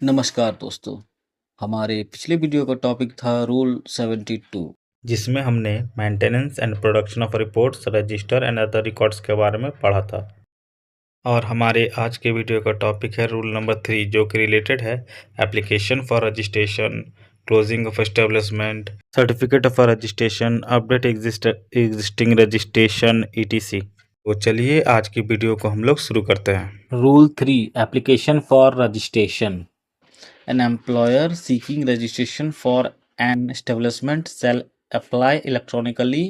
नमस्कार दोस्तों। हमारे पिछले वीडियो का टॉपिक था रूल 72, जिसमें हमने maintenance and production of reports, register and other records के बारे में पढ़ा था। और हमारे आज के वीडियो का टॉपिक है रूल नंबर 3, जो कि रिलेटेड है application for registration, closing of establishment, certificate of registration, update existing registration ETC। तो चलिए आज की वीडियो को हम लोग शुरू करते हैं। Rule 3, application for registration. An employer seeking registration for an establishment shall apply electronically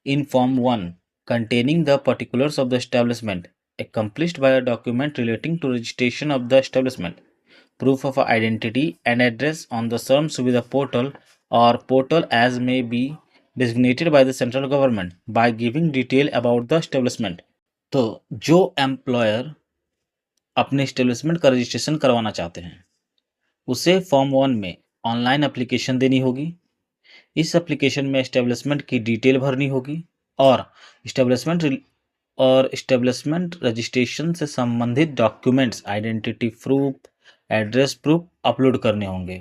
in Form 1 containing the particulars of the establishment, accomplished by a document relating to registration of the establishment, proof of identity and address on the Sarm Suvidha portal or portal as may be designated by the central government by giving detail about the establishment। तो जो employer अपने establishment का registration करवाना चाहते हैं उसे form 1 में online application देनी होगी। इस एप्लीकेशन में एस्टेब्लिशमेंट की डिटेल भरनी होगी और एस्टेब्लिशमेंट रजिस्ट्रेशन से संबंधित documents, identity proof, address proof upload करने होंगे।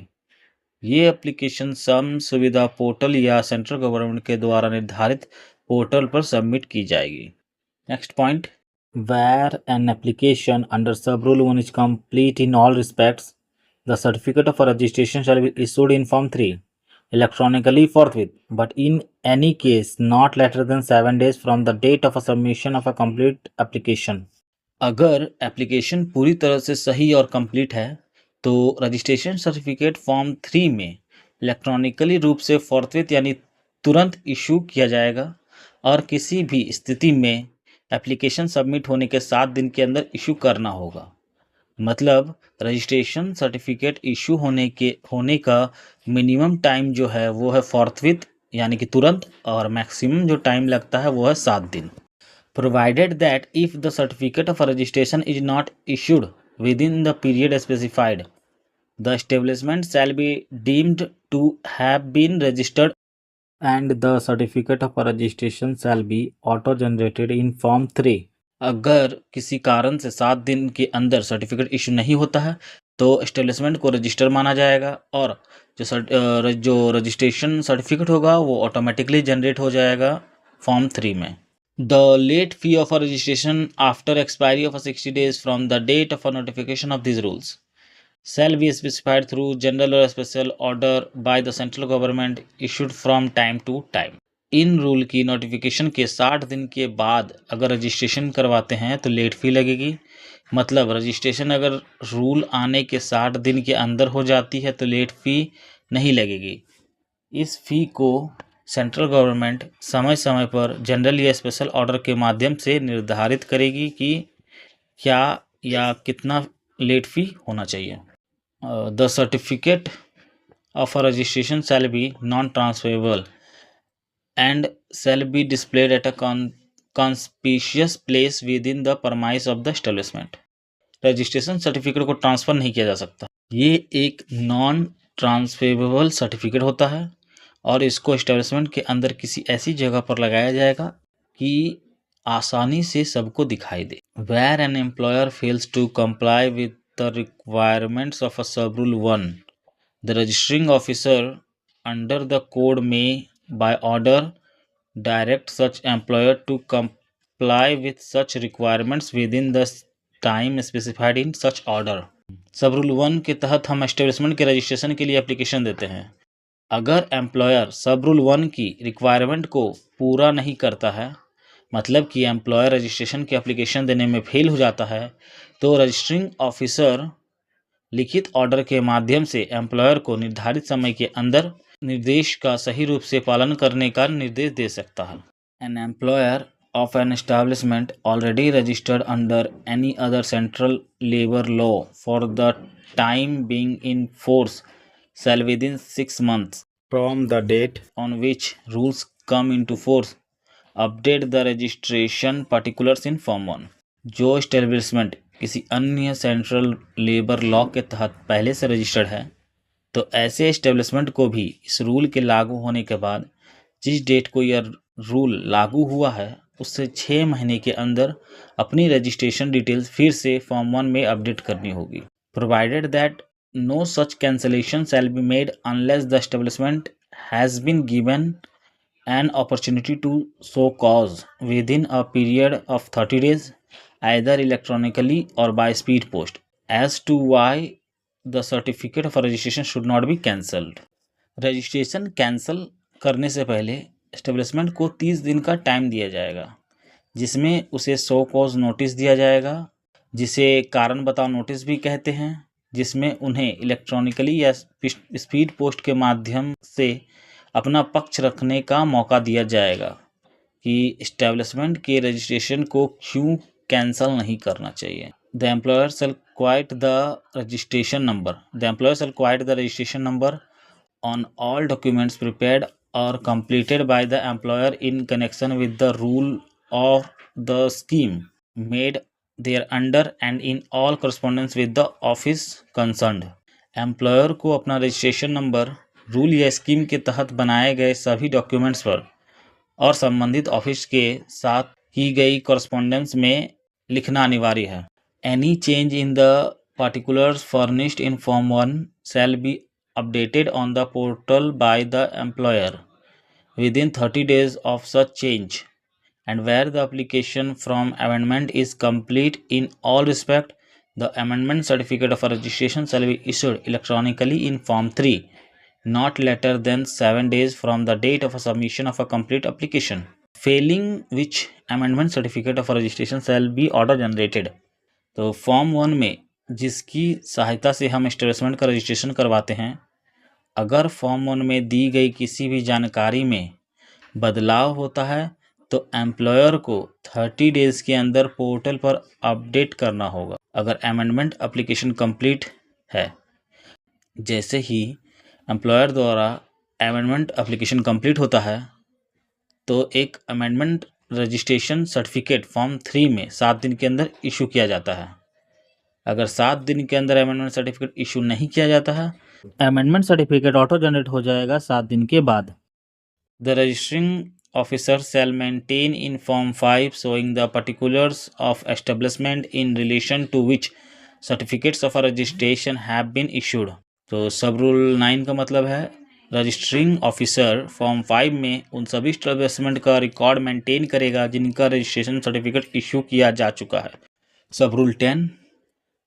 ये एप्लीकेशन सम सुविधा पोर्टल या सेंट्रल गवर्नमेंट के द्वारा निर्धारित पोर्टल पर सबमिट की जाएगी। Next point, where an application under sub-rule 1 is complete in all respects, the certificate of registration shall be issued in Form 3 electronically forthwith, but in any case not later than 7 days from the date of a submission of a complete application। अगर application पूरी तरह से सही और complete है तो registration certificate form 3 में electronically रूप से फॉरथविथ यानी तुरंत इशू किया जाएगा और किसी भी स्थिति में एप्लीकेशन सबमिट होने के 7 दिन के अंदर इशू करना होगा। मतलब रजिस्ट्रेशन सर्टिफिकेट इशू होने का मिनिमम टाइम जो है वो है फॉरथविथ यानी कि तुरंत, और मैक्सिमम जो टाइम लगता है वो है 7 दिन। Provided that if the certificate of registration is not issued within the period specified, the establishment shall be deemed to have been registered and the certificate of registration shall be auto generated in Form 3। अगर किसी कारण से 7 दिन के अंदर certificate issue नहीं होता है तो एस्टेब्लिशमेंट को रजिस्टर माना जाएगा और जो रजिस्ट्रेशन सर्टिफिकेट होगा वो ऑटोमेटिकली जनरेट हो जाएगा फॉर्म 3 में। The late fee of a registration after expiry of 60 days from the date of a notification of these rules shall be specified through general or special order by the central government issued from time to time। In rule की notification के 60 दिन के बाद अगर registration करवाते हैं तो late fee लगेगी। मतलब रजिस्ट्रेशन अगर रूल आने के 60 दिन के अंदर हो जाती है तो लेट फी नहीं लगेगी। इस फी को सेंट्रल गवर्नमेंट समय समय पर जनरल या स्पेशल ऑर्डर के माध्यम से निर्धारित करेगी कि क्या या कितना लेट फी होना चाहिए। The certificate of a registration shall be non transferable and shall be displayed at a conspicuous place within the premise of the establishment। Registration certificate को ट्रांसफ़र नहीं किया जा सकता। ये एक नॉन ट्रांसफरेबल सर्टिफिकेट होता है और इसको एस्टेब्लिशमेंट के अंदर किसी ऐसी जगह पर लगाया जाएगा कि आसानी से सबको दिखाई दे। Where an employer fails to comply with the requirements of a sub rule 1, the registering officer under the code में by order direct such employer to comply with such requirements within the time specified in such order। सब rule 1 के तहत हम establishment के registration के लिए application देते हैं। अगर एम्प्लॉयर सब रूल 1 की रिक्वायरमेंट को पूरा नहीं करता है, मतलब कि एम्प्लॉयर रजिस्ट्रेशन की एप्लीकेशन देने में फेल हो जाता है, तो रजिस्टरिंग ऑफिसर लिखित ऑर्डर के माध्यम से एम्प्लॉयर को निर्धारित समय के अंदर निर्देश का सही रूप से पालन करने का निर्देश दे सकता है। An employer of an establishment already registered under any other central labour law for the time being in force shall within 6 months from the date on which rules come into force update the registration particulars in Form 1। जो establishment किसी अन्य central labour law के तहत पहले से registered है तो ऐसे एस्टेब्लिशमेंट को भी इस रूल के लागू होने के बाद जिस डेट को यह रूल लागू हुआ है उससे 6 महीने के अंदर अपनी रजिस्ट्रेशन डिटेल्स फिर से फॉर्म 1 में अपडेट करनी होगी। Provided that no such cancellation shall be made unless the establishment has been given an opportunity to show cause within a period of 30 days, either electronically or by speed post, as to why the certificate of registration should not be cancelled. Registration cancel करने से पहले establishment को 30 दिन का time दिया जाएगा, जिसमें उसे शो कॉज नोटिस दिया जाएगा, जिसे कारण बताओ नोटिस भी कहते हैं, जिसमें उन्हें इलेक्ट्रॉनिकली या स्पीड पोस्ट के माध्यम से अपना पक्ष रखने का मौका दिया जाएगा कि एस्टेब्लिशमेंट के रजिस्ट्रेशन को क्यों कैंसिल नहीं करना चाहिए. The employer shall quote the registration number. The employer shall quote the registration number on all documents prepared or completed by the employer in connection with the rule of the scheme made thereunder and in all correspondence with the office concerned. Employer को अपना registration number rule या scheme के तहत बनाए गए सभी documents पर और संबंधित ऑफिस के साथ की गई कॉरस्पॉन्डेंस में लिखना अनिवार्य है. Any change in the particulars furnished in Form 1 shall be updated on the portal by the employer within 30 days of such change, and where the application from amendment is complete in all respect, the amendment certificate of registration shall be issued electronically in Form 3 not later than 7 days from the date of a submission of a complete application, failing which amendment certificate of registration shall be auto generated. तो form 1 में जिसकी सहायता से हम establishment का registration करवाते हैं, अगर फॉर्म 1 में दी गई किसी भी जानकारी में बदलाव होता है तो एम्प्लॉयर को 30 डेज़ के अंदर पोर्टल पर अपडेट करना होगा. अगर अमेंडमेंट एप्लीकेशन कंप्लीट है, जैसे ही एम्प्लॉयर द्वारा अमेंडमेंट एप्लीकेशन कंप्लीट होता है तो एक अमेंडमेंट रजिस्ट्रेशन सर्टिफिकेट फॉर्म 3 में 7 दिन के अंदर इशू किया जाता है. अगर 7 दिन के अंदर अमेंडमेंट सर्टिफिकेट इशू नहीं किया जाता है, अमेंडमेंट सर्टिफिकेट ऑटो जनरेट हो जाएगा 7 दिन के बाद. The registering officer shall maintain in form 5 showing the particulars of establishment in relation to which certificates of registration have been issued. तो सब रूल 9 का मतलब है रजिस्टरिंग ऑफिसर फॉर्म 5 में उन सभी एस्टेब्लिशमेंट का रिकॉर्ड मेंटेन करेगा जिनका रजिस्ट्रेशन सर्टिफिकेट इशू किया जा चुका है. सब rule 10,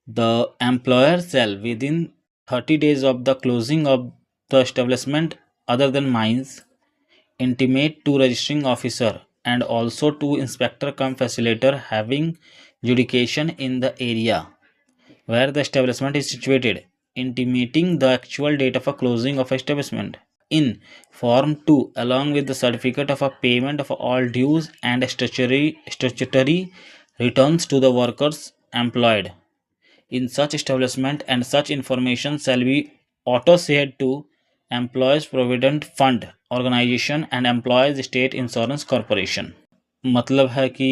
the employer shall within 30 days of the closing of the establishment other than mines intimate to registering officer and also to inspector cum facilitator having jurisdiction in the area where the establishment is situated, intimating the actual date of a closing of establishment in form 2 along with the certificate of a payment of all dues and statutory returns to the workers employed in such establishment, and such information shall be auto shared to Employees Provident Fund Organization and Employees State Insurance Corporation. मतलब है कि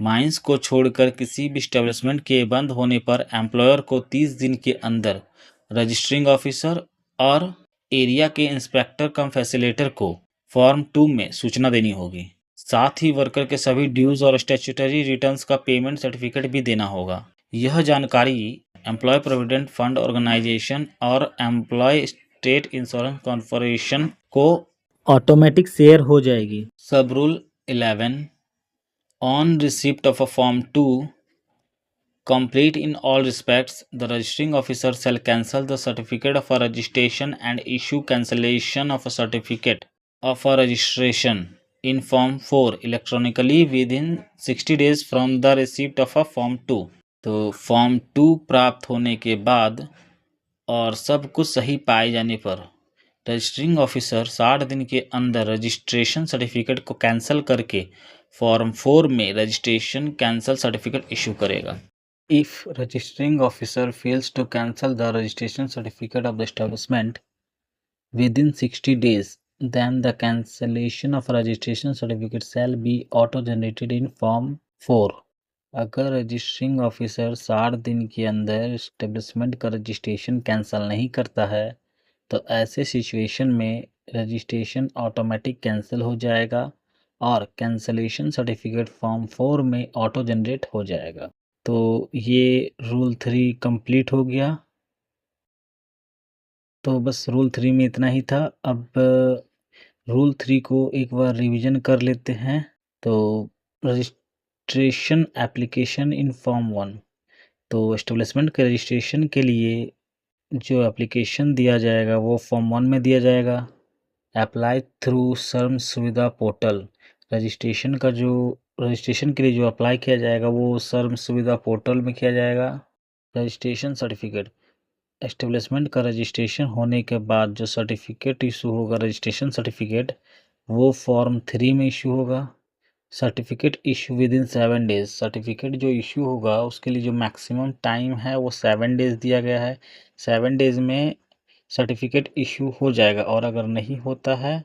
mines को छोड़कर किसी भी establishment के बंद होने पर एम्प्लॉयर को 30 दिन के अंदर रजिस्टरिंग ऑफिसर और एरिया के इंस्पेक्टर कम फैसिलेटर को फॉर्म 2 में सूचना देनी होगी. साथ ही वर्कर के सभी ड्यूज और स्टैट्यूटरी रिटर्न्स का पेमेंट सर्टिफिकेट भी देना होगा. यह जानकारी एम्प्लॉय प्रोविडेंट फंड ऑर्गेनाइजेशन और एम्प्लॉय स्टेट इंश्योरेंस कॉर्पोरेशन को ऑटोमेटिक शेयर हो जाएगी. सब rule 11, on receipt of a form 2 complete in all respects, the registering officer shall cancel the certificate of a registration and issue cancellation of a certificate of a registration in form 4 electronically within 60 days from the receipt of a form 2. तो form 2 प्राप्त होने के बाद और सब कुछ सही पाए जाने पर रजिस्टरिंग ऑफिसर 60 दिन के अंदर रजिस्ट्रेशन सर्टिफिकेट को कैंसिल करके फॉर्म 4 में रजिस्ट्रेशन कैंसिल सर्टिफिकेट इशू करेगा. If registering officer fails to cancel the registration certificate of the establishment within 60 days, then the cancellation of registration certificate shall be auto-generated in Form 4. अगर registering officer 60 दिन के अंदर establishment का registration cancel नहीं करता है तो ऐसे सिचुएशन में रजिस्ट्रेशन ऑटोमेटिक कैंसिल हो जाएगा और कैंसलेशन सर्टिफिकेट फॉर्म 4 में ऑटो जनरेट हो जाएगा. तो ये रूल 3 कंप्लीट हो गया. तो बस रूल 3 में इतना ही था। अब रूल 3 को एक बार रिवीजन कर लेते हैं। तो रजिस्ट्रेशन एप्लीकेशन इन फॉर्म 1, तो एस्टेब्लिशमेंट के रजिस्ट्रेशन के लिए जो एप्लीकेशन दिया जाएगा वो फॉर्म 1 में दिया जाएगा। अप्लाई थ्रू सर्व सुविधा पोर्टल, रजिस्ट्रेशन के लिए जो अप्लाई किया जाएगा वो सर्व सुविधा पोर्टल में किया जाएगा। रजिस्ट्रेशन सर्टिफिकेट, एस्टेब्लिशमेंट का रजिस्ट्रेशन होने के बाद जो सर्टिफिकेट इशू होगा, रजिस्ट्रेशन सर्टिफिकेट, वो फॉर्म 3 में इशू होगा। Certificate issue with in 7 days, certificate जो इशू होगा उसके लिए जो मैक्सिमम टाइम है वो 7 डेज दिया गया है। 7 डेज में सर्टिफिकेट इशू हो जाएगा, और अगर नहीं होता है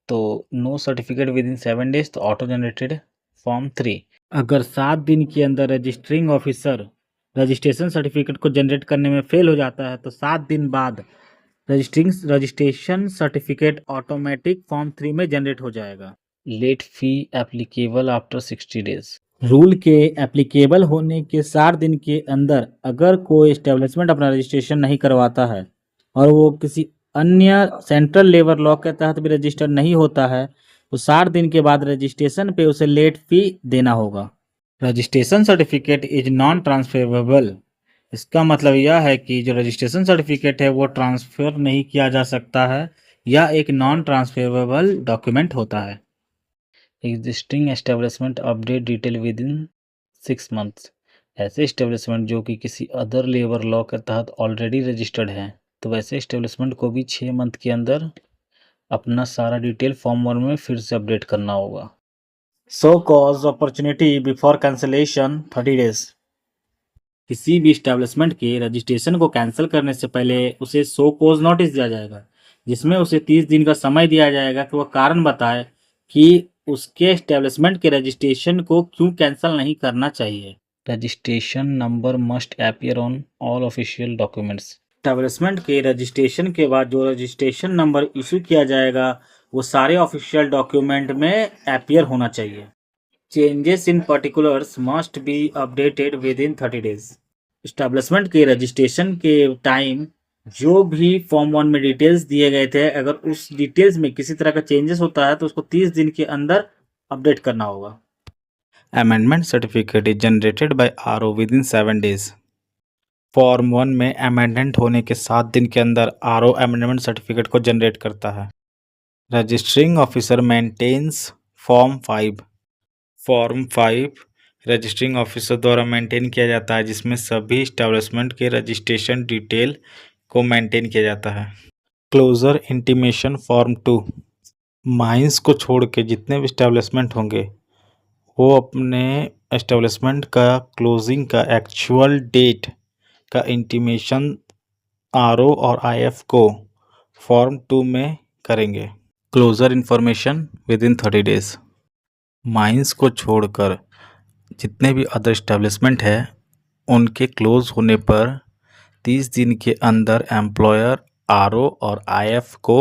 तो no certificate within 7 days, तो ऑटो जनरेटेड फॉर्म 3। अगर 7 दिन के अंदर रजिस्टरिंग ऑफिसर रजिस्ट्रेशन सर्टिफिकेट को जनरेट करने में फेल हो जाता है तो 7 दिन बाद रजिस्ट्रेशन सर्टिफिकेट ऑटोमेटिक फॉर्म 3 में जनरेट हो जाएगा। Late fee applicable after 60 days, rule के एप्लीकेबल होने के 60 दिन के अंदर अगर कोई एस्टेब्लिशमेंट अपना रजिस्ट्रेशन नहीं करवाता है और वो किसी अन्य सेंट्रल लेबर लॉ के तहत भी रजिस्टर नहीं होता है तो 60 दिन के बाद रजिस्ट्रेशन पे उसे लेट फी देना होगा। Registration certificate is non transferable, इसका मतलब यह है कि जो रजिस्ट्रेशन सर्टिफिकेट है वो ट्रांसफ़र नहीं किया जा सकता है या एक नॉन ट्रांसफरेबल डॉक्यूमेंट होता है। Existing establishment update detail with in 6 months, ऐसे एस्टेब्लिशमेंट जो कि किसी अदर लेबर लॉ के तहत ऑलरेडी रजिस्टर्ड हैं तो वैसे एस्टेब्लिशमेंट को भी 6 मंथ के अंदर अपना सारा डिटेल फॉर्म 1 में फिर से अपडेट करना होगा। Show cause opportunity before cancellation 30 days, किसी भी इस्टेब्लिशमेंट के रजिस्ट्रेशन को कैंसिल करने से पहले उसे सो कॉज नोटिस दिया जाएगा, जिसमें उसे 30 दिन का समय दिया जाएगा कि वह कारण बताए कि उसके इस्टेब्लिशमेंट के रजिस्ट्रेशन को क्यों कैंसिल नहीं करना चाहिए। Registration number must appear on all official documents, establishment के रजिस्ट्रेशन के बाद जो रजिस्ट्रेशन नंबर इशू किया जाएगा वो सारे ऑफिशियल डॉक्यूमेंट में अपीयर होना चाहिए। Changes in particulars must be updated with in 30 days, establishment के रजिस्ट्रेशन के टाइम जो भी फॉर्म 1 में डिटेल्स दिए गए थे अगर उस डिटेल्स में किसी तरह का चेंजेस होता है तो उसको 30 दिन के अंदर अपडेट करना होगा। Amendment certificate is generated by RO within 7 days, form 1 में अमेंडमेंट होने के 7 दिन के अंदर आरओ अमेंडमेंट सर्टिफिकेट को जनरेट करता है। Registering officer maintains form 5, form 5 registering officer द्वारा मेंटेन किया जाता है जिसमें सभी इस्टेब्लिशमेंट के रजिस्ट्रेशन डिटेल को मेंटेन किया जाता है। क्लोजर इंटीमेशन फॉर्म 2, माइंस को छोड़ के जितने भी इस्टेब्लिशमेंट होंगे वो अपने एस्टेब्लिशमेंट का क्लोजिंग का एक्चुअल डेट का इंटीमेशन आरओ और आईएफ को फॉर्म 2 में करेंगे। Closure information within 30 days, mines को छोड़कर जितने भी अदर इस्टेब्लिशमेंट है उनके क्लोज होने पर 30 दिन के अंदर एम्प्लॉयर आरओ और आईएफ को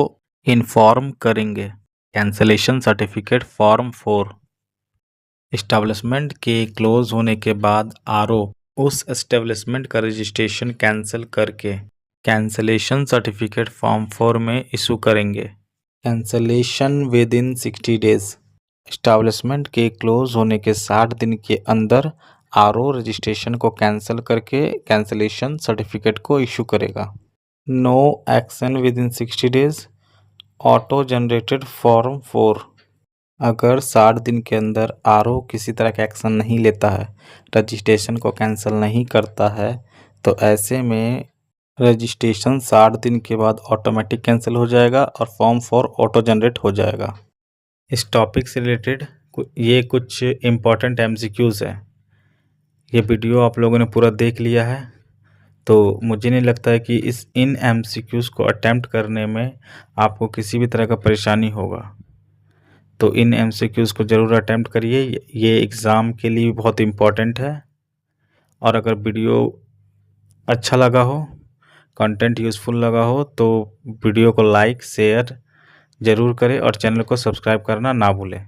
इन्फॉर्म करेंगे। कैंसलेशन सर्टिफिकेट फॉर्म 4, इस्टेब्लिशमेंट के क्लोज होने के बाद आरओ उस एस्टेब्लिशमेंट का रजिस्ट्रेशन कैंसिल करके कैंसलेशन सर्टिफिकेट फॉर्म 4 में इशू करेंगे। Cancellation within 60 days, establishment के क्लोज होने के 60 दिन के अंदर आरओ रजिस्ट्रेशन को कैंसिल करके कैंसलेशन सर्टिफिकेट को इशू करेगा। No action within 60 days, auto generated form 4, अगर 60 दिन के अंदर आरओ किसी तरह का एक्शन नहीं लेता है, रजिस्ट्रेशन को कैंसिल नहीं करता है तो ऐसे में रजिस्ट्रेशन 60 दिन के बाद ऑटोमेटिक कैंसिल हो जाएगा और फॉर्म 4 ऑटो जनरेट हो जाएगा। इस टॉपिक से रिलेटेड ये कुछ इम्पॉर्टेंट एमसीक्यूज़ है। ये वीडियो आप लोगों ने पूरा देख लिया है तो मुझे नहीं लगता है कि इन एमसीक्यूज़ को अटेम्प्ट करने में आपको किसी भी तरह का परेशानी होगा, तो इन एमसीक्यूज़ को ज़रूर अटेम्प्ट करिए। ये एग्ज़ाम के लिए बहुत इम्पॉर्टेंट है। और अगर वीडियो अच्छा लगा हो, कंटेंट यूज़फुल लगा हो तो वीडियो को लाइक शेयर ज़रूर करें और चैनल को सब्सक्राइब करना ना भूलें।